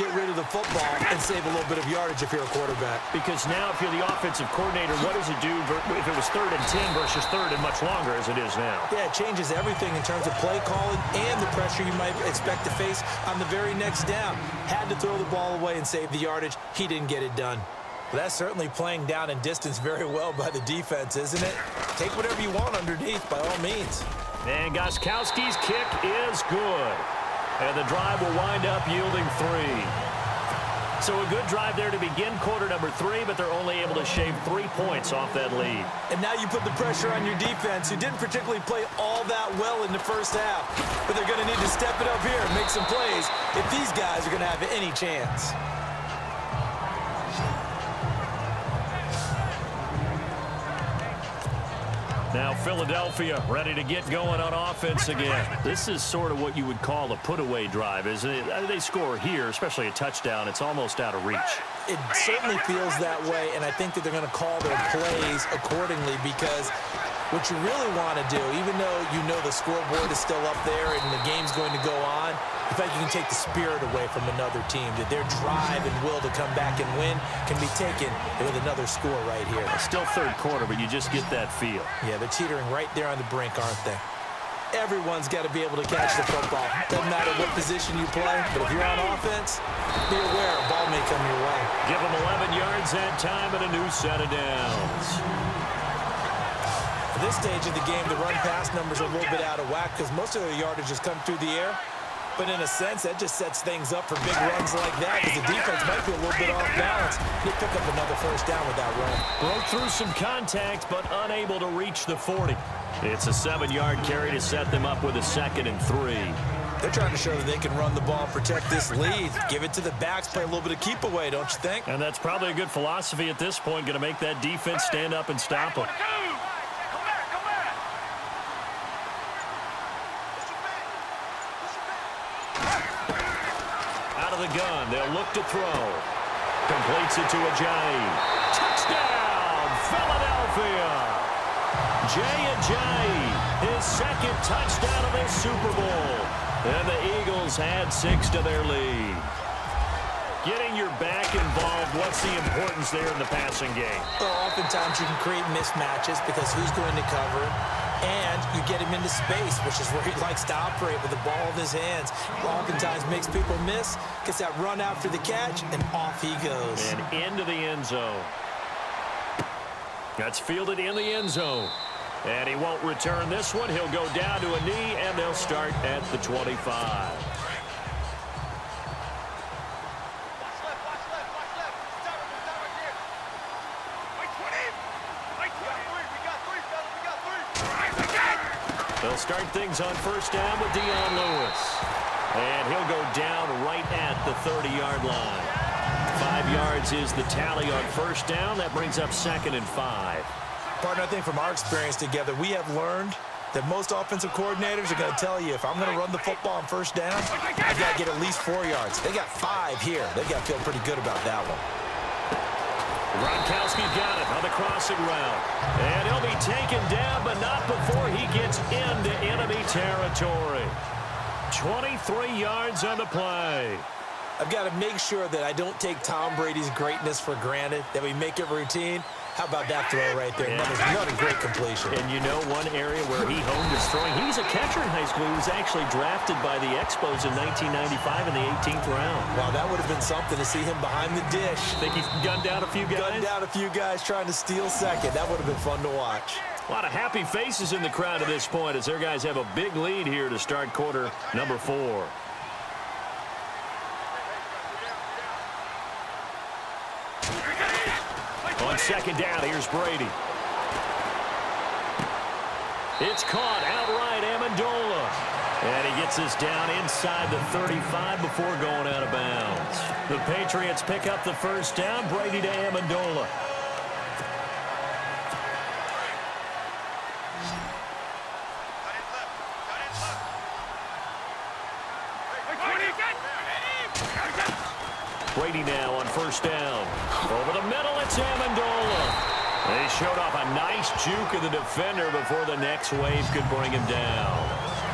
get rid of the football and save a little bit of yardage if you're a quarterback. Because now if you're the offensive coordinator, what does it do if it was 3rd and 10 versus 3rd and much longer as it is now? Yeah, it changes everything in terms of play calling and the pressure you might expect to face on the very next down. Had to throw the ball away and save the yardage. He didn't get it done. Well, that's certainly playing down and distance very well by the defense, isn't it? Take whatever you want underneath, by all means. And Gostkowski's kick is good. And the drive will wind up yielding 3. So a good drive there to begin quarter number 3, but they're only able to shave 3 points off that lead. And now you put the pressure on your defense, who didn't particularly play all that well in the first half. But they're going to need to step it up here and make some plays if these guys are going to have any chance. Now Philadelphia ready to get going on offense again. This is sort of what you would call a put-away drive, isn't it? They score here, especially a touchdown. It's almost out of reach. It certainly feels that way, and I think that they're going to call their plays accordingly because what you really want to do, even though you know the scoreboard is still up there and the game's going to go on, in fact, you can take the spirit away from another team, that their drive and will to come back and win can be taken with another score right here. Still third quarter, but you just get that feel. Yeah, they're teetering right there on the brink, aren't they? Everyone's got to be able to catch the football. Doesn't matter what position you play, but if you're on offense, be aware a ball may come your way. Give them 11 yards that time and a new set of downs. At this stage of the game, the run-pass numbers are a little bit out of whack because most of their yardage has come through the air. But in a sense, that just sets things up for big runs like that because the defense might be a little bit off balance. He'll pick up another first down with that run. Broke through some contact, but unable to reach the 40. It's a 7-yard carry to set them up with a 2nd and 3. They're trying to show that they can run the ball and protect this lead. Give it to the backs, play a little bit of keep away, don't you think? And that's probably a good philosophy at this point, going to make that defense stand up and stop them. The gun. They'll look to throw. Completes it to Ajayi. Touchdown, Philadelphia. Ajayi, his 2nd touchdown of this Super Bowl. And the Eagles add 6 to their lead. Getting your back involved, what's the importance there in the passing game? Well, oftentimes you can create mismatches because who's going to cover it? And you get him into space, which is where he likes to operate with the ball in his hands. Oftentimes makes people miss, gets that run after the catch, and off he goes. And into the end zone. That's fielded in the end zone. And he won't return this one. He'll go down to a knee, and they'll start at the 25. They'll start things on first down with Dion Lewis. And he'll go down right at the 30-yard line. 5 yards is the tally on first down. That brings up 2nd and 5. Partner, I think from our experience together, we have learned that most offensive coordinators are going to tell you, if I'm going to run the football on first down, I've got to get at least 4 yards. They got 5 here. They've got to feel pretty good about that one. Gronkowski's got it on the crossing route. And he'll be taken down, but not before he gets into enemy territory. 23 yards on the play. I've got to make sure that I don't take Tom Brady's greatness for granted, that we make it routine. How about that throw right there? Yeah. Another great completion. And you know one area where he honed his throwing? He's a catcher in high school. He was actually drafted by the Expos in 1995 in the 18th round. Wow, that would have been something to see him behind the dish. Think he gunned down a few guys? Gunned down a few guys trying to steal second. That would have been fun to watch. A lot of happy faces in the crowd at this point as their guys have a big lead here to start quarter number 4. On second down, here's Brady. It's caught outright, Amendola. And he gets this down inside the 35 before going out of bounds. The Patriots pick up the first down. Brady to Amendola. Brady now on first down. Over the middle, it's Amendola. They showed off a nice juke of the defender before the next wave could bring him down.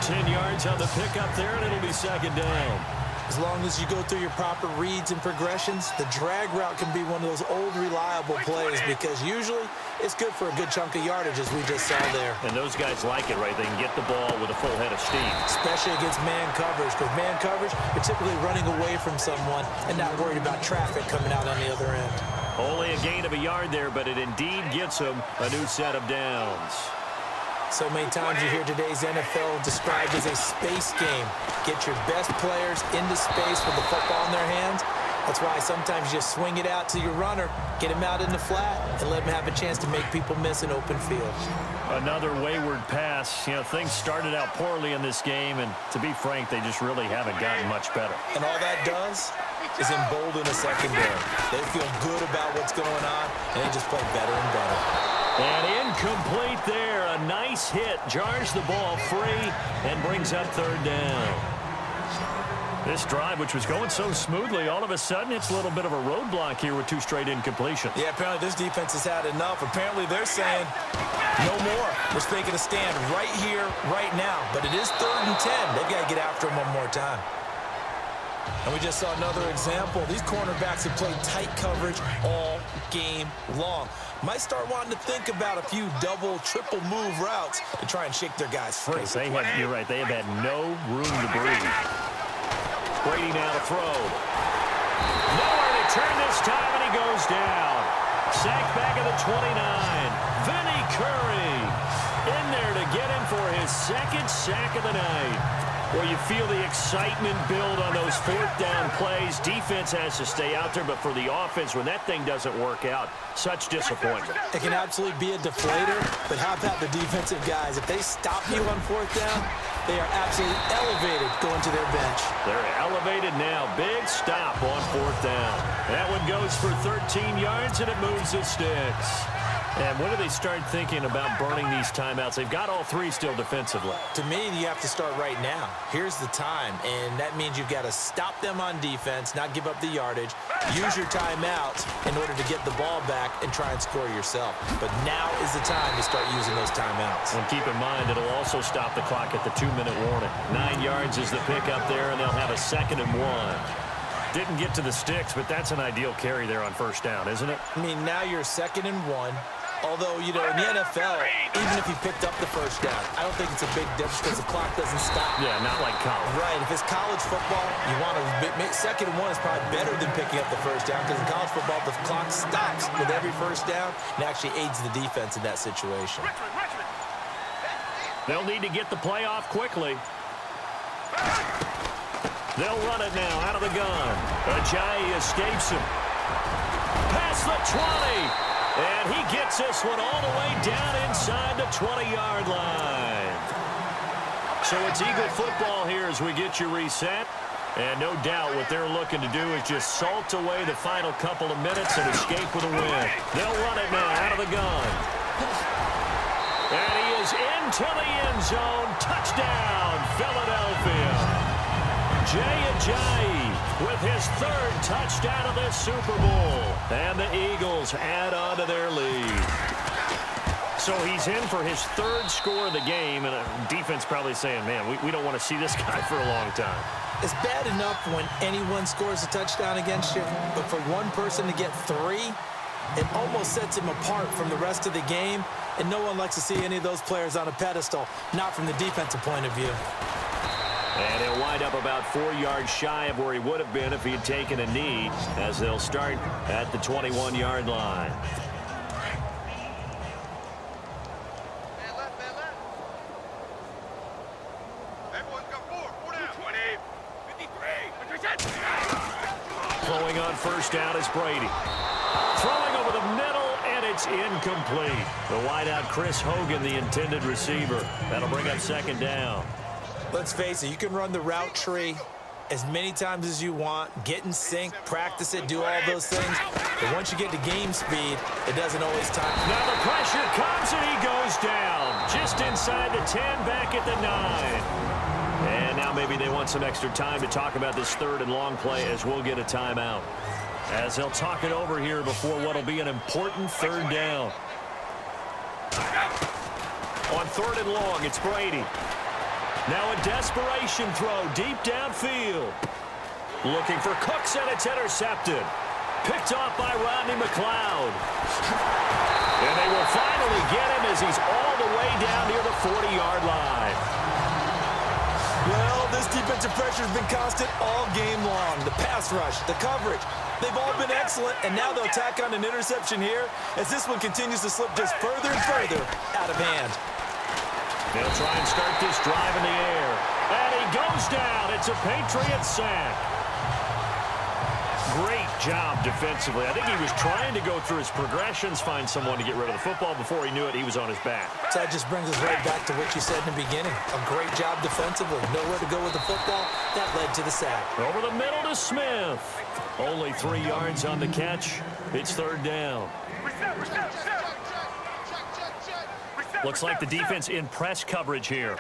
10 yards on the pickup there, and it'll be second down. As long as you go through your proper reads and progressions, the drag route can be one of those old reliable plays because usually it's good for a good chunk of yardage, as we just saw there. And those guys like it, right? They can get the ball with a full head of steam. Especially against man coverage, because man coverage, you're typically running away from someone and not worried about traffic coming out on the other end. Only a gain of a yard there, but it indeed gets them a new set of downs. So many times you hear today's NFL described as a space game. Get your best players into space with the football in their hands. That's why sometimes you just swing it out to your runner, get him out in the flat, and let him have a chance to make people miss an open field. Another wayward pass. You know, things started out poorly in this game, and to be frank, they just really haven't gotten much better. And all that does is embolden a secondary. They feel good about what's going on, and they just play better and better. And incomplete there. A nice hit. Jars the ball free and brings up third down. This drive, which was going so smoothly, all of a sudden it's a little bit of a roadblock here with 2 straight incompletions. Yeah, apparently this defense has had enough. Apparently they're saying no more. We're taking a stand right here, right now. But it is 3rd and 10. They've got to get after him one more time. And we just saw another example. These cornerbacks have played tight coverage all game long. Might start wanting to think about a few double, triple move routes to try and shake their guys free. You're right. They have had no room to breathe. Brady now to throw. Nowhere to turn this time, and he goes down. Sacked back at the 29. Vinny Curry in there to get him for his 2nd sack of the night. Where you feel the excitement build on those 4th down plays. Defense has to stay out there, but for the offense, when that thing doesn't work out, such disappointment. It can absolutely be a deflator, but how about the defensive guys? If they stop you on 4th down, they are absolutely elevated going to their bench. They're elevated now. Big stop on 4th down. That one goes for 13 yards, and it moves the sticks. And when do they start thinking about burning these timeouts? They've got all 3 still defensively. To me, you have to start right now. Here's the time, and that means you've got to stop them on defense, not give up the yardage, use your timeouts in order to get the ball back and try and score yourself. But now is the time to start using those timeouts. And keep in mind, it'll also stop the clock at the 2-minute warning. 9 yards is the pick up there, and they'll have a 2nd and 1. Didn't get to the sticks, but that's an ideal carry there on 1st down, isn't it? I mean, now you're 2nd and 1. Although, you know, in the NFL, even if you picked up the 1st down, I don't think it's a big difference because the clock doesn't stop. Yeah, not like college. Right. If it's college football, you want to make 2nd and 1 is probably better than picking up the 1st down because in college football, the clock stops with every 1st down and actually aids the defense in that situation. They'll need to get the play off quickly. They'll run it now out of the gun. Ajayi escapes him. Past the 20. And he gets this one all the way down inside the 20-yard line. So it's Eagle football here as we get you reset. And no doubt what they're looking to do is just salt away the final couple of minutes and escape with a win. They'll run it now out of the gun. And he is into the end zone. Touchdown, Philadelphia. Jay Ajayi with his 3rd touchdown of this Super Bowl. And the Eagles add on to their lead. So he's in for his 3rd score of the game, and defense probably saying, man, we don't want to see this guy for a long time. It's bad enough when anyone scores a touchdown against you, but for one person to get 3, it almost sets him apart from the rest of the game, and no one likes to see any of those players on a pedestal, not from the defensive point of view. And he'll wind up about 4 yards shy of where he would have been if he had taken a knee, as they'll start at the 21-yard line. Throwing on 1st down is Brady. Throwing over the middle, and it's incomplete. The wideout, Chris Hogan, the intended receiver. That'll bring up 2nd down. Let's face it, you can run the route tree as many times as you want, get in sync, practice it, do all those things. But once you get to game speed, it doesn't always time. Now the pressure comes, and he goes down. Just inside the 10, back at the 9. And now maybe they want some extra time to talk about this 3rd and long play as we'll get a timeout. As they'll talk it over here before what'll be an important 3rd down. On 3rd and long, it's Brady. Now a desperation throw deep downfield. Looking for Cooks, and it's intercepted. Picked off by Rodney McLeod. And they will finally get him as he's all the way down near the 40-yard line. Well, this defensive pressure has been constant all game long. The pass rush, the coverage, they've all been excellent, and now they'll tack on an interception here as this one continues to slip just further and further out of hand. They'll try and start this drive in the air. And he goes down. It's a Patriots sack. Great job defensively. I think he was trying to go through his progressions, find someone to get rid of the football. Before he knew it, he was on his back. So that just brings us right back to what you said in the beginning. A great job defensively. Nowhere to go with the football. That led to the sack. Over the middle to Smith. Only 3 yards on the catch. It's third down. Looks like the defense in press coverage here.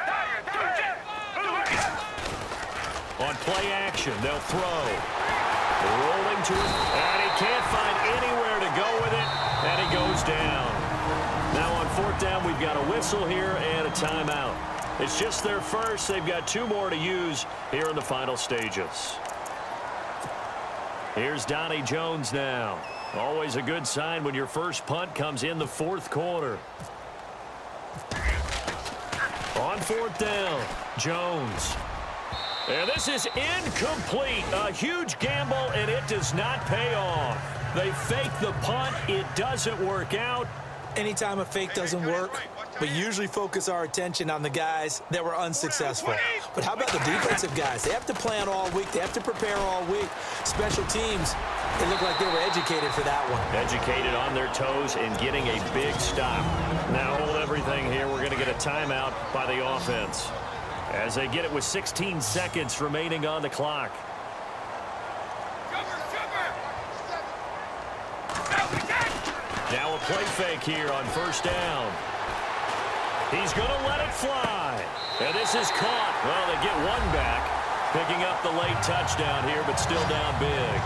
On play action, they'll throw. Rolling to it, and he can't find anywhere to go with it, and he goes down. Now on fourth down, we've got a whistle here and a timeout. It's just their first. They've got 2 more to use here in the final stages. Here's Donnie Jones now. Always a good sign when your first punt comes in the fourth quarter. On fourth down, Jones. And this is incomplete. A huge gamble, and it does not pay off. They fake the punt. It doesn't work out. Anytime a fake doesn't work, we usually focus our attention on the guys that were unsuccessful. But how about the defensive guys? They have to plan all week. They have to prepare all week. Special teams, it looked like they were educated for that one. Educated on their toes and getting a big stop. Now hold everything here. We're going to get a timeout by the offense as they get it with 16 seconds remaining on the clock. Now a play fake here on first down. He's going to let it fly. And this is caught. Well, they get one back, picking up the late touchdown here, but still down big.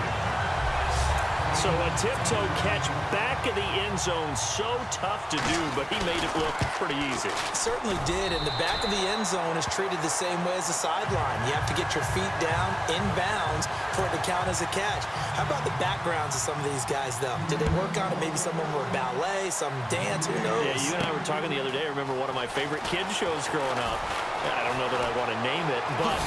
So a tiptoe catch back in the end zone, so tough to do, but he made it look pretty easy. Certainly did, and the back of the end zone is treated the same way as the sideline. You have to get your feet down in bounds for it to count as a catch. How about the backgrounds of some of these guys, though? Did they work on it? Maybe some of them were ballet, some dance, who knows? Yeah, you and I were talking the other day. I remember one of my favorite kids shows growing up. I don't know that I want to name it, but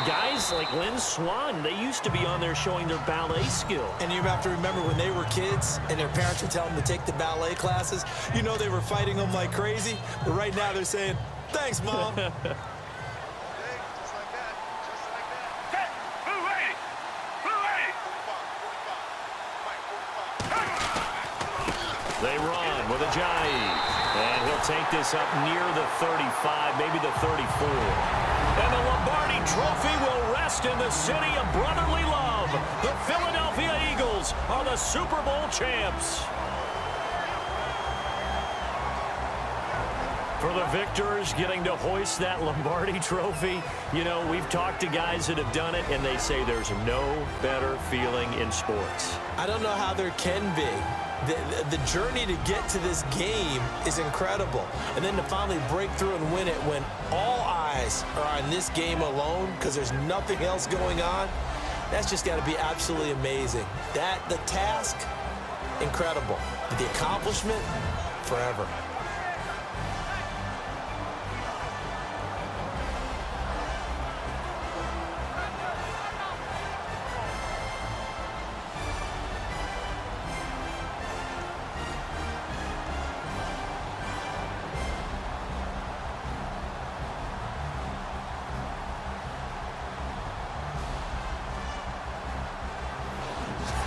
guys like Lynn Swan, they used to be on there showing their ballet skill. And you have to remember when they were kids and their parents would tell them to take the ballet classes, you know they were fighting them like crazy. But right now they're saying, thanks, Mom. They run with a jive. And he'll take this up near the 35, maybe the 34. And the Lombardi Trophy will rest in the city of brotherly love. The Philadelphia Eagles are the Super Bowl champs. For the victors getting to hoist that Lombardi Trophy, you know, we've talked to guys that have done it, and they say there's no better feeling in sports. I don't know how there can be. The journey to get to this game is incredible. And then to finally break through and win it when all eyes are on this game alone because there's nothing else going on, that's just got to be absolutely amazing. The task, incredible. The accomplishment, forever.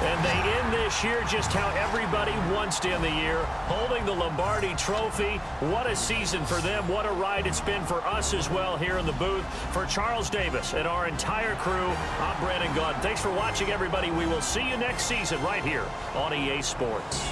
And they end this year just how everybody wants to end the year, holding the Lombardi Trophy. What a season for them. What a ride it's been for us as well here in the booth. For Charles Davis and our entire crew, I'm Brandon Gaudin. Thanks for watching, everybody. We will see you next season right here on EA Sports.